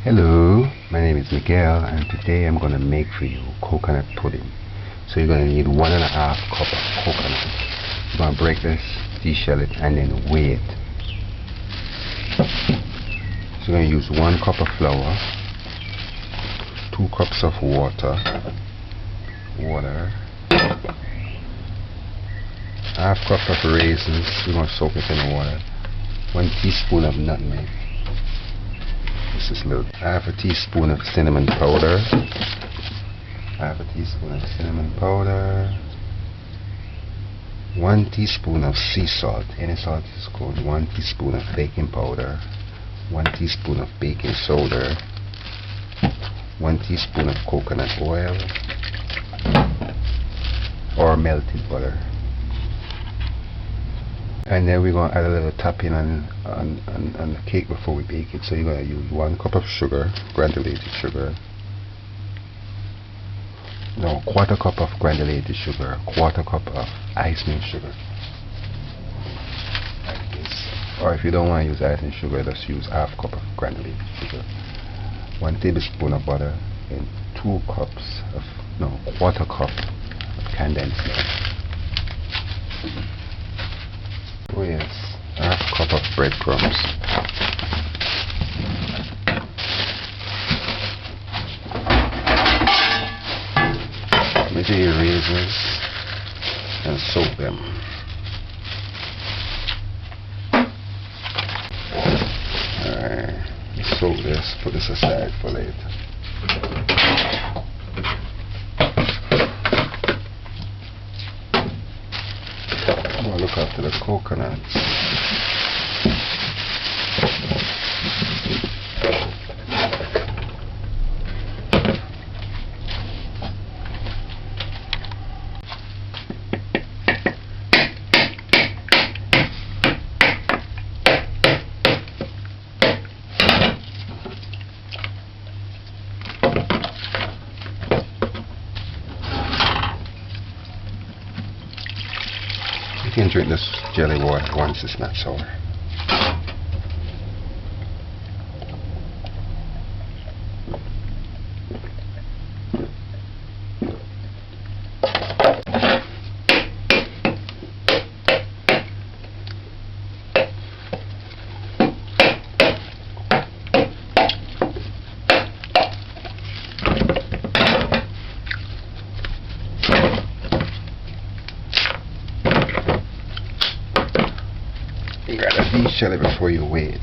Hello, my name is Miguel and today I'm going to make for you coconut pudding. So you're going to need 1.5 cup of coconut. You're going to break this, de-shell it and then weigh it. So you're going to use 1 cup of flour, 2 cups of water, half cup of raisins, we're going to soak it in the water, 1 teaspoon of nutmeg. This is little, half a teaspoon of cinnamon powder, 1 teaspoon of sea salt, any salt is good, 1 teaspoon of baking powder, 1 teaspoon of baking soda, 1 teaspoon of coconut oil or melted butter. And then we're going to add a little topping on the cake before we bake it. So you're going to use 1 cup of sugar, granulated sugar. No, 1/4 cup of granulated sugar, 1/4 cup of icing sugar. Like this. Or if you don't want to use icing sugar, just use half cup of granulated sugar. 1 tablespoon of butter and 1/4 cup of condensed milk. Oh yes, half cup of breadcrumbs. Measure your raisins and soak them. Alright, soak this, put this aside for later. Look after the coconuts. You can drink this jelly water once it's not sour. You gotta de-shell it before you weigh it.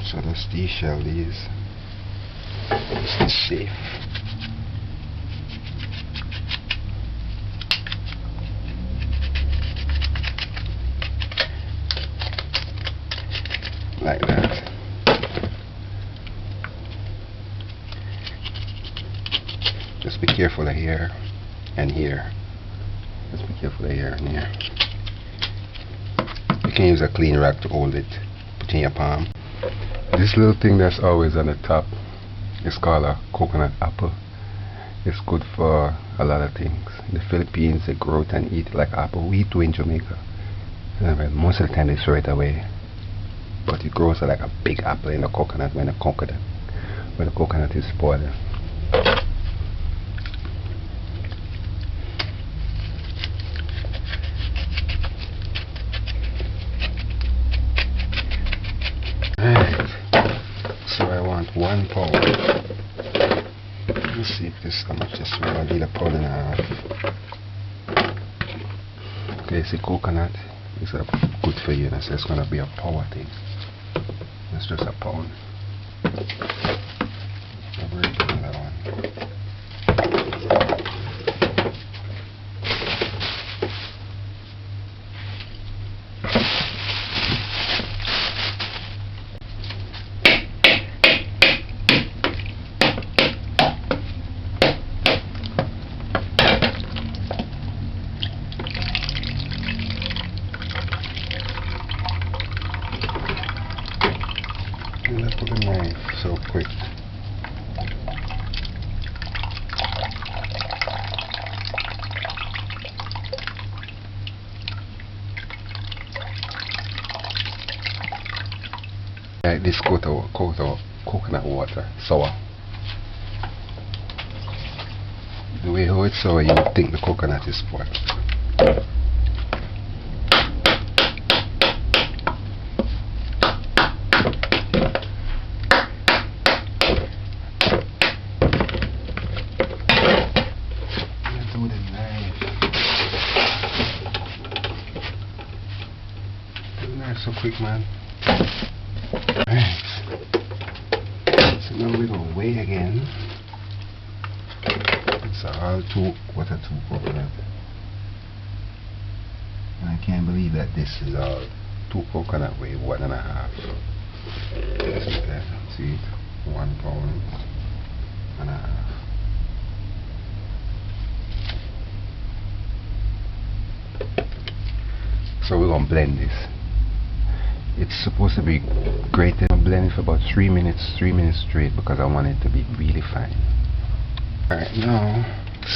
So let's de-shell these. This is safe. Like that. Just be careful of here and here. Just be careful of here and here. You can use a clean rag to hold it. Put in your palm. This little thing that's always on the top is called a coconut apple. It's good for a lot of things. In the Philippines they grow it and eat it like apple. We eat it in Jamaica. Most of the time they throw it away. But it grows like a big apple in the coconut when the coconut is spoiled. So I want 1 pound. Let's see if this how much this will. I'll do the pound and a half. Okay, see coconut is good for you, so it's gonna be a power thing. It's just a pound. I'll break another one. Look at the knife, so quick. Like this coconut water, sour. The way how it's sour, you would think the coconut is spoiled. Do the knife. Do the knife so quick, man. Alright. So now we're gonna weigh again. It's all 2/4 coconut. And I can't believe that this is all 2 coconut weigh 1.5. See it? 1 pound and a half. So we're gonna blend this. It's supposed to be grated and blended for about 3 minutes straight because I want it to be really fine. Alright, now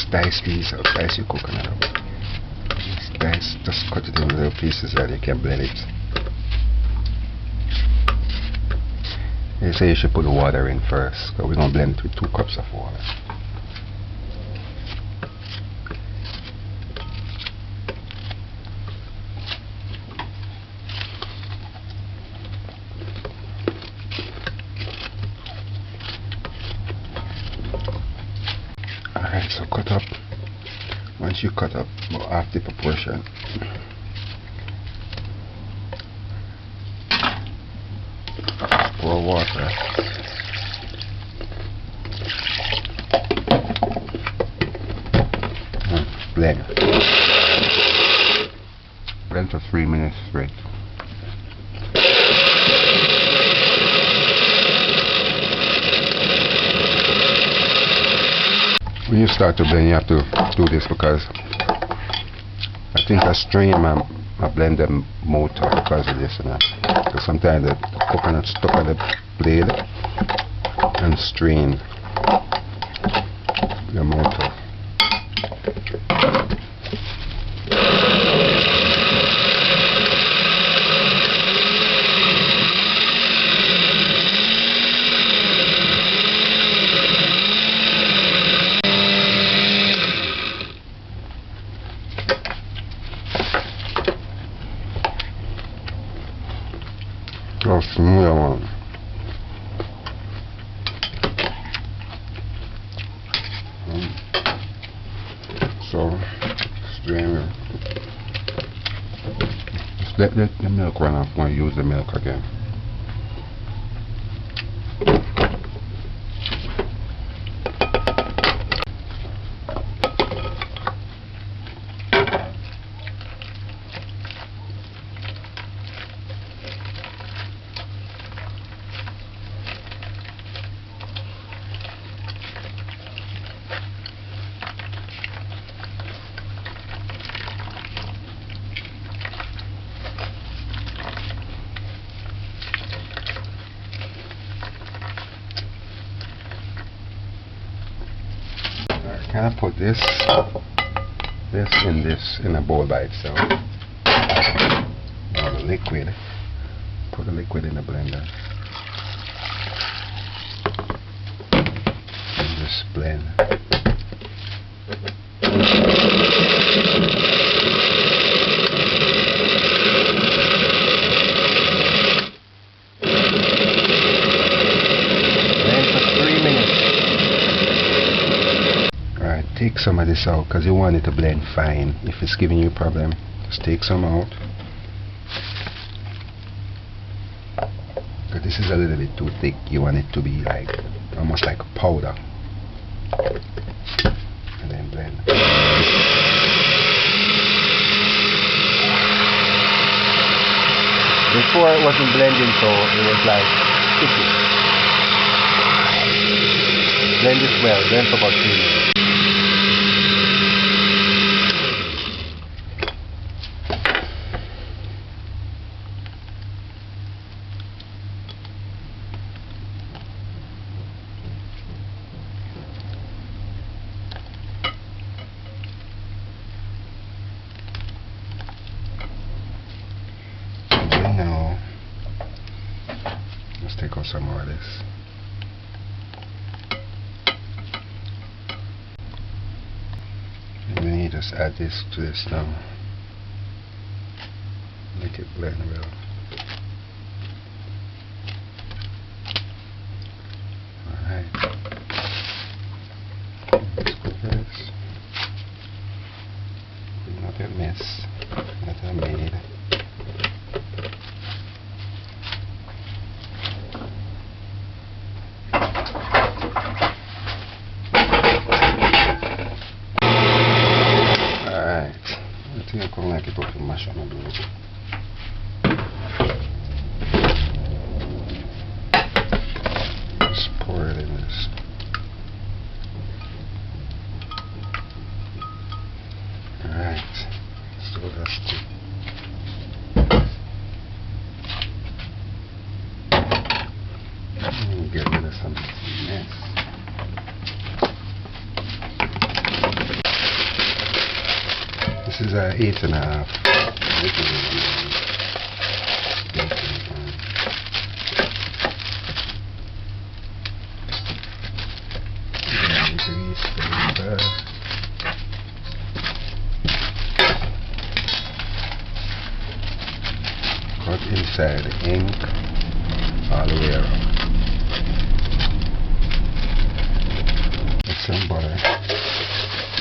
dice these up, dice your coconut up. Dice, just cut it in little pieces and you can blend it. They say you should put the water in first, because we're going to blend it with 2 cups of water. Alright, so cut up. Once you cut up about half the proportion, pour water. Blend. Blend for 3 minutes straight. When you start to blend, you have to do this because I think I strain my blender motor because of this and that. Because sometimes the coconut stuck on the blade and strain the motor. Oh, smooth one. So, strain it. Just let the milk run off when you use the milk again. Can I put this in a bowl by itself? Or the liquid. Put the liquid in the blender. And just blend. Take some of this out because you want it to blend fine. If it's giving you a problem, just take some out. Because this is a little bit too thick. You want it to be like almost like a powder. And then blend. Before it wasn't blending, so it was like sticky. Blend it well, blend for about 3 minutes. take out some more of this. And then you just add this to this now. Make it blend well. Alright. Let's go for this. Clean up your mess that I made. I think I'm going to like it up to mash on a little bit. Just pour it in this. Alright, so that's it. Get rid of some mess. This is 8.5. Grease the cut inside the ink all the way around. With some butter.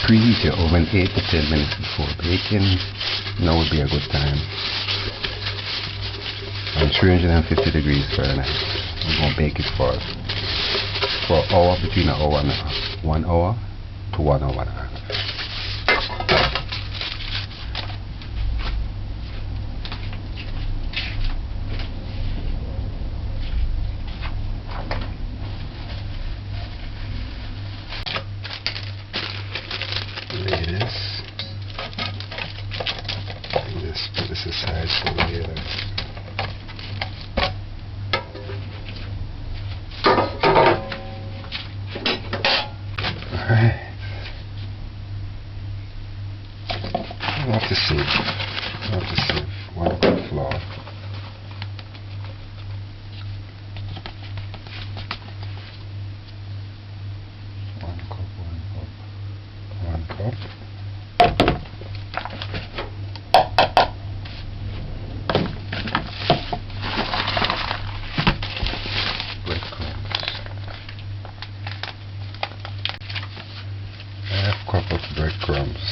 Preheat your oven 8 to 10 minutes before baking. Now would be a good time. On 350 degrees Fahrenheit. I'm going to bake it for an hour, between an hour and a half. 1 hour to 1 hour and a half. Put this aside for later. Alright. Not to sieve. Not to sieve. 1 cup flour. One cup. Cup of breadcrumbs.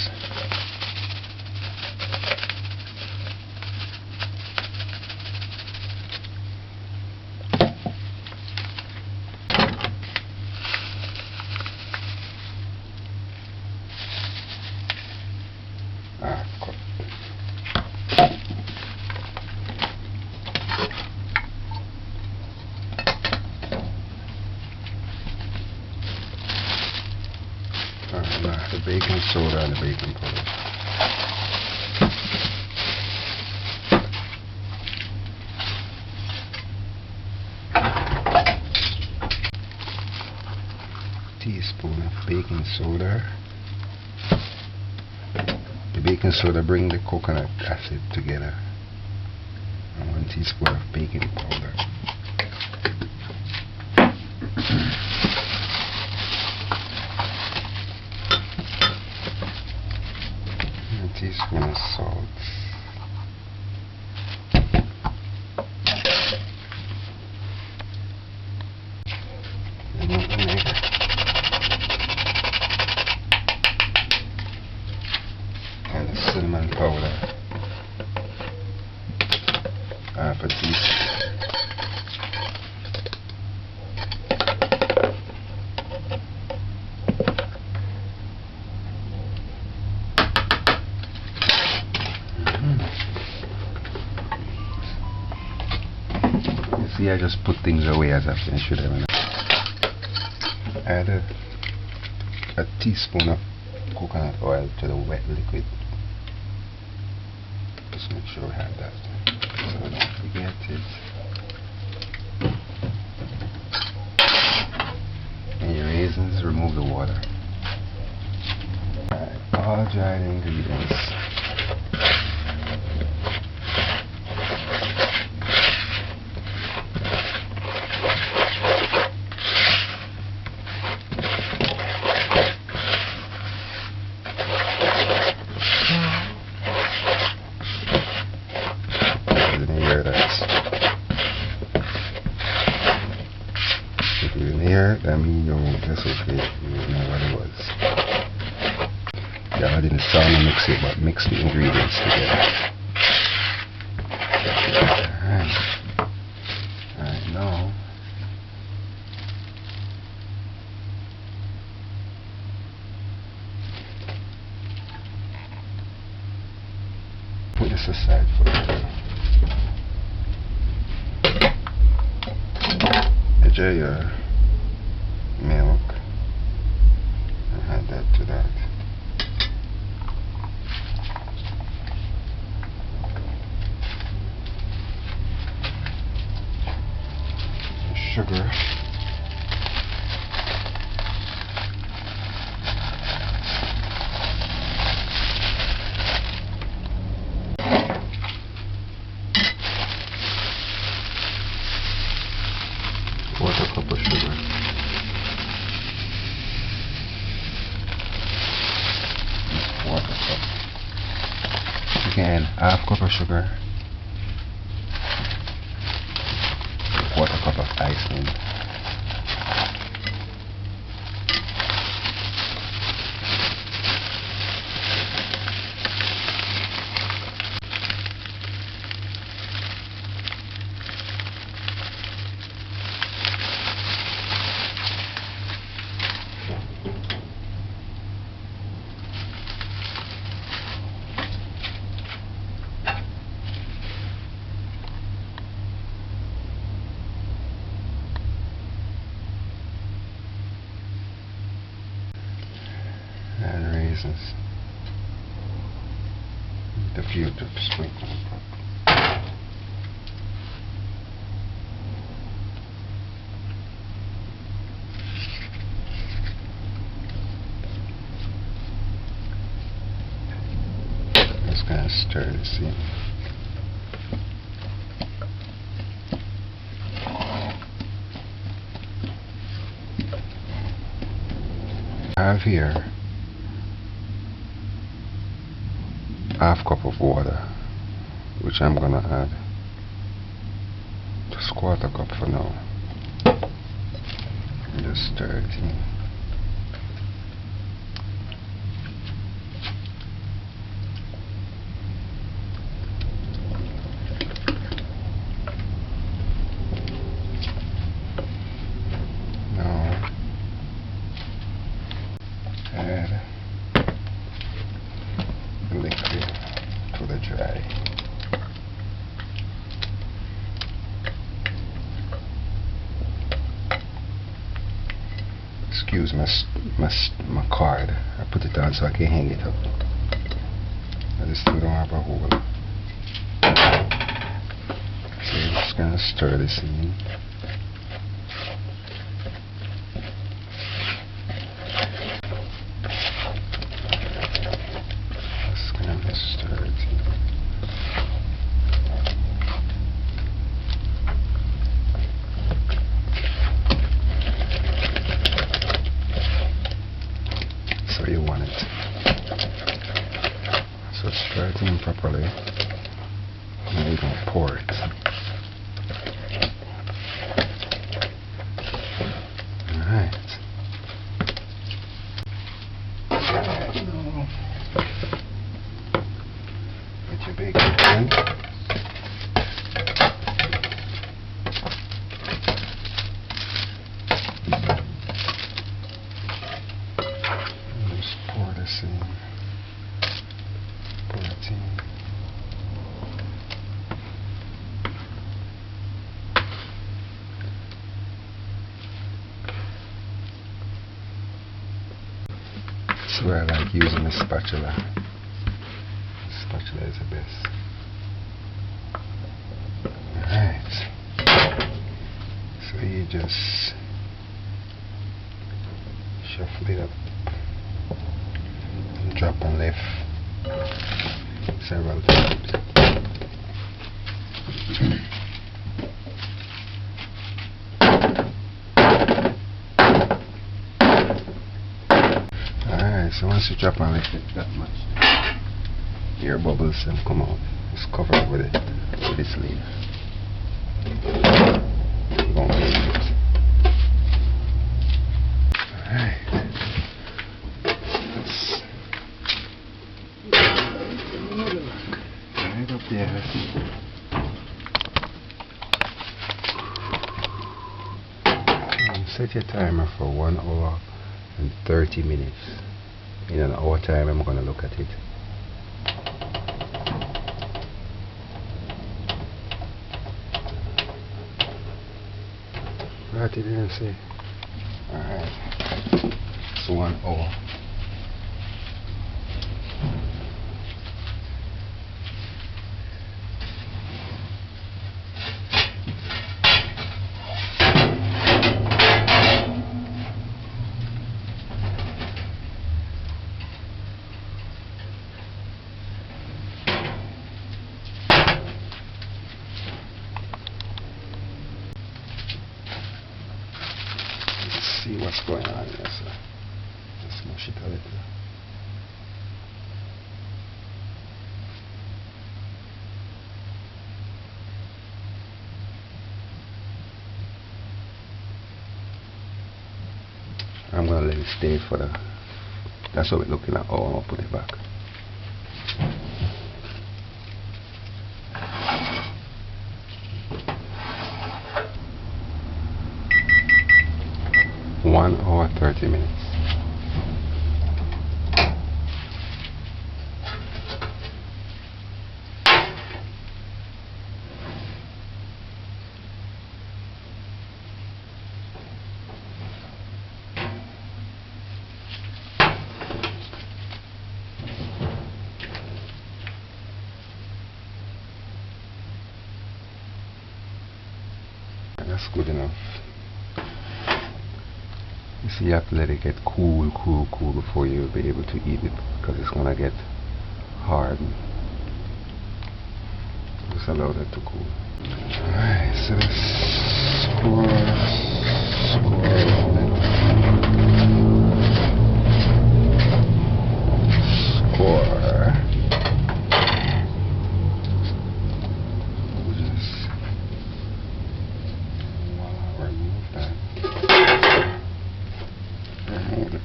Half cup. The baking soda and the baking powder. Teaspoon of baking soda. The baking soda bring the coconut acid together. And 1 teaspoon of baking powder. Teaspoon of salt. And vinegar. And cinnamon powder. Half a teaspoon. See, I just put things away as I finish with them. Add a teaspoon of coconut oil to the wet liquid. Just make sure we have that so I don't forget it. And your raisins, remove the water. Alright, all dried ingredients. I mean, that's okay. You know what it was. Yeah, I didn't sound mix it, but mix the ingredients together. Alright, now put this aside for a while. Enjoy your milk and add that to that. Sugar. Quarter cup of sugar. Quarter cup. Again, half cup of sugar. Quarter cup of ice cream. And raisins. The few to sprinkle. Just gonna stir this in. I have here half cup of water, which I'm gonna add just quarter cup for now. And just stir it in. Now add the liquid to the dry. Excuse my card. I put it on so I can hang it up. I just still don't have a hole. So I'm just gonna stir this in. Stir it in. So you want it. So stir it in properly. And you're gonna pour it. Alright. Get your bacon in. Just pour this in. Pour it in. That's where I like using the spatula. Spatula is the best. Alright. So you just shuffle it up and drop and lift several times. Alright, so once you drop and lift it that much, air bubbles will come out. Just cover it with this leaf. Don't leave it. set your timer for 1 hour and 30 minutes. In an hour time I'm gonna look at it. Right, it didn't say. Alright. It's 1 hour. See what's going on here, so just smush it a little. I'm gonna let it stay for the. That's what we're looking at. Oh, I'll put it back. One hour 30 minutes. That's good enough. You see, you have to let it get cool before you'll be able to eat it, because it's gonna get hard. Just allow that to cool. Alright, so let's score.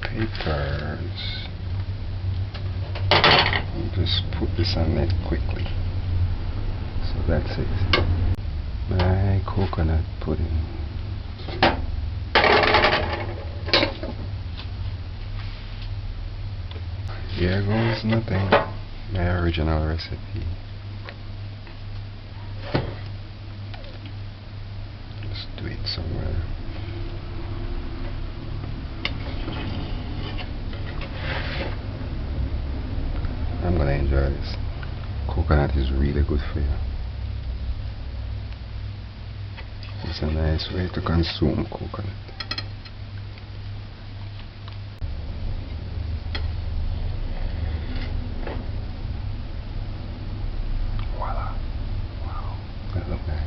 Papers. Just put this on there quickly. So that's it. My coconut pudding. Here goes nothing. My original recipe. Just do it somewhere. I'm gonna enjoy this. Coconut is really good for you. It's a nice way to consume coconut. Voila. Wow. That looks nice.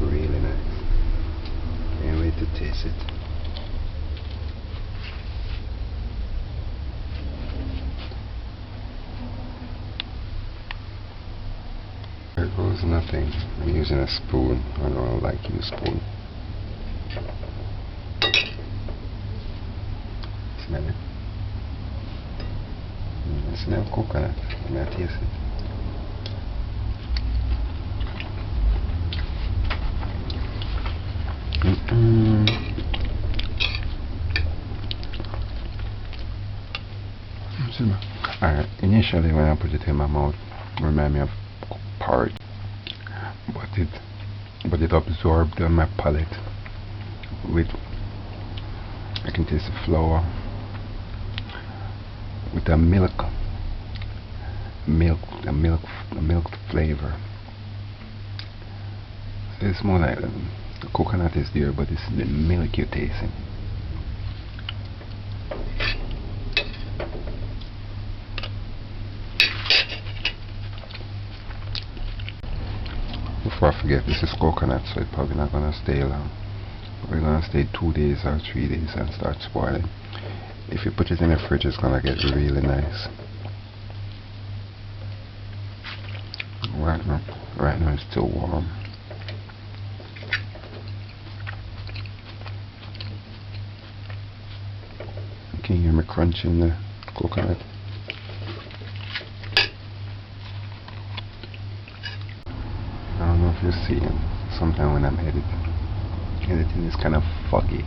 Really nice. Can't wait to taste it. There goes nothing. I'm using a spoon. I don't like to use spoon. Smell it. I smell coconut. I'm gonna taste it. Alright, initially when I put it in my mouth, it reminded me of porridge, but it absorbed on my palate. With I can taste the flour with the milk flavor. So it's more like the coconut is there, but it's the milk you're tasting. Before I forget, this is coconut, so it's probably not gonna stay long. We're gonna stay 2 days or 3 days and start spoiling. If you put it in the fridge, it's gonna get really nice. Right now it's still warm. Can you hear me crunching the coconut? I don't know if you're seeing, sometimes when I'm editing is kind of foggy,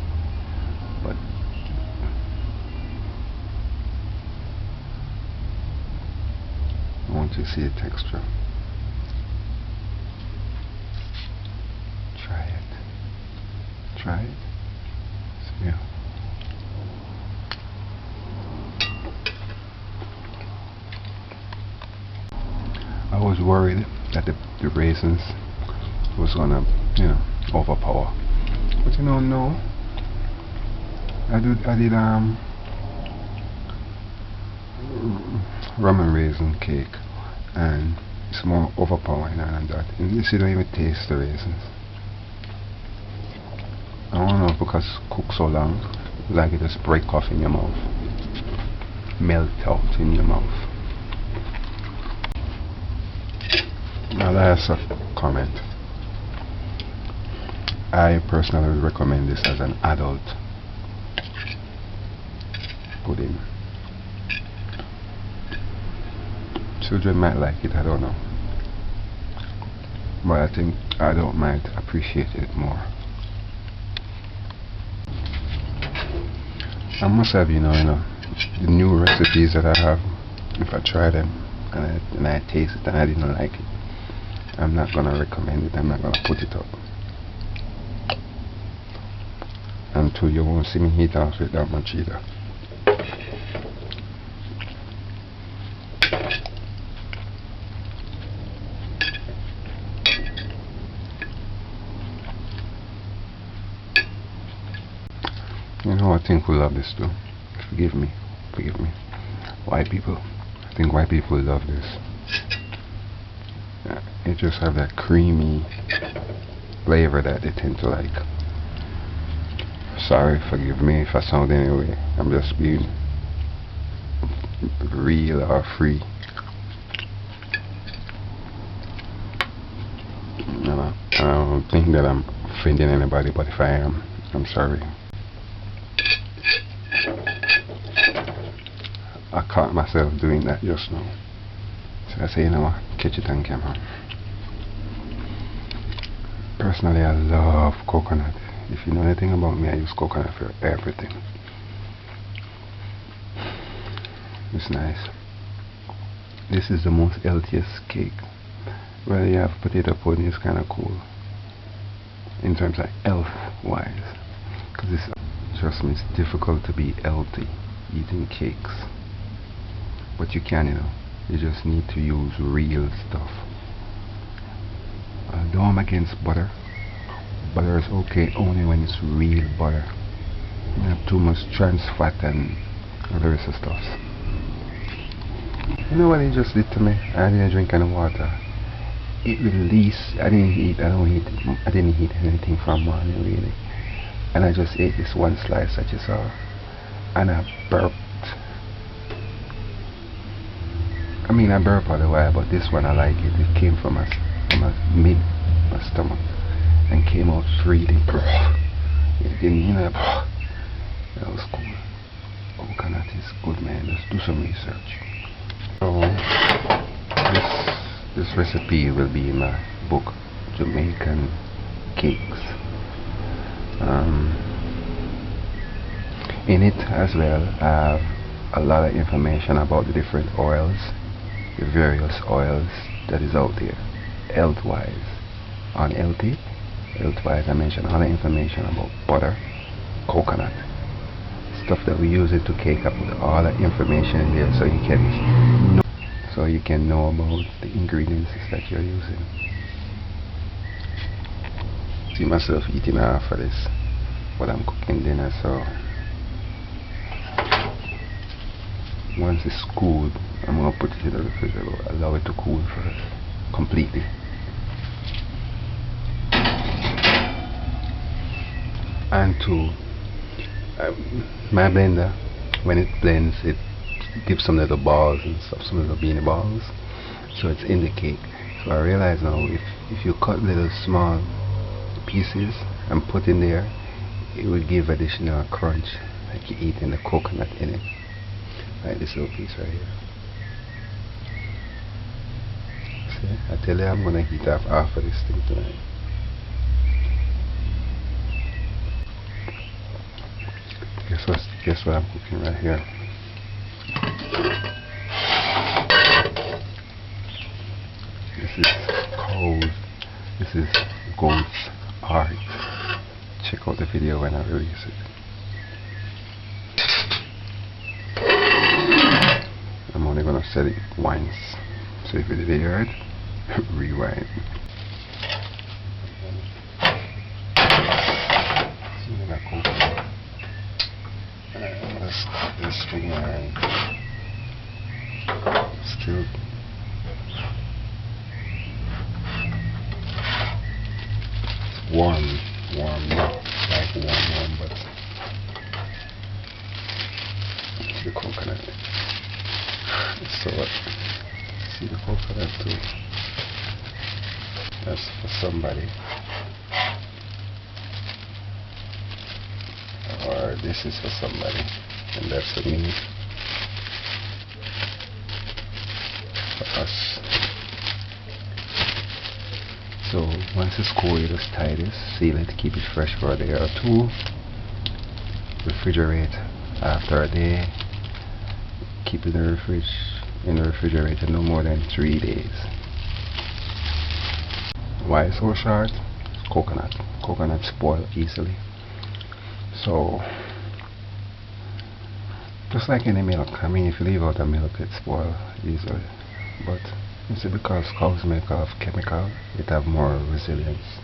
but I want you to see the texture. Try it. So, yeah. I was worried that the raisins was gonna, overpower. But no. I did rum and raisin cake, and it's more overpowering than that. And you don't even taste the raisins. I don't know, because it cooks so long, like it just break off in your mouth, melt out in your mouth. Now that's a comment. I personally would recommend this as an adult pudding. Children might like it, I don't know, but I think adult might appreciate it more. I must have, the new recipes that I have, if I try them and I taste it and I didn't like it, I'm not gonna recommend it, I'm not gonna put it up until you won't see me heat off it that much either. I think we love this too. Forgive me. White people. I think white people love this. It just have that creamy flavor that they tend to like. Sorry, forgive me if I sound anyway. I'm just being real or free. I don't think that I'm offending anybody, but if I am, I'm sorry. I caught myself doing that just now. So I say, catch it on camera. Personally, I love coconut. If you know anything about me, I use coconut for everything. It's nice. This is the most healthiest cake. Whether you have potato pudding, it's kind of cool in terms of health wise, because trust me, it's difficult to be healthy eating cakes, but you can, you just need to use real stuff. Although I'm against butter, butter is okay only when it's real butter. You have too much trans fat and all the rest of stuff. You know what it just did to me? I didn't drink any water. It released. I didn't eat anything from morning really, and I just ate this one slice that you saw, and I burped. I mean, I burp all the while, but this one I like it. It came from my stomach and came out freely. It didn't, that was cool. Coconut is good, man. Let's do some research. So this recipe will be in my book, Jamaican Cakes. In it as well, I have a lot of information about the different oils, the various oils that is out there, health-wise. On health-wise, I mentioned all the information about butter, coconut, stuff that we use it to cake. I put all the information in there so you can know about the ingredients that you're using. See myself eating half of this, but I'm cooking dinner, so once it's cooled, I'm going to put it in the refrigerator, allow it to cool first, completely. And two, my blender, when it blends, it gives some little balls and stuff, some little beanie balls, so it's in the cake. So I realize now, if you cut little small pieces and put in there, it would give additional crunch like you're eating the coconut in it. Like this little piece right here. See, I tell you I'm gonna eat off half of this thing tonight. Guess what I'm cooking right here? This is cold. This is goat's heart. Check out the video when I release it. I'm only gonna set it once. So if you didn't hear it, rewind. See when I cook. I'm gonna stop this thing and still warm, not like warm, but the coconut. So see the coconut too. That's for somebody. Or this is for somebody, and that's for me. For us. So once it's cold, you just tie this, seal it, keep it fresh for a day or two. Refrigerate after a day. Keep it in the refrigerator no more than 3 days. Why it's so short? It's coconut. Coconut spoil easily. So just like any milk, I mean if you leave out a milk it spoil easily. But you see, because cow's milk have chemical, it have more resilience.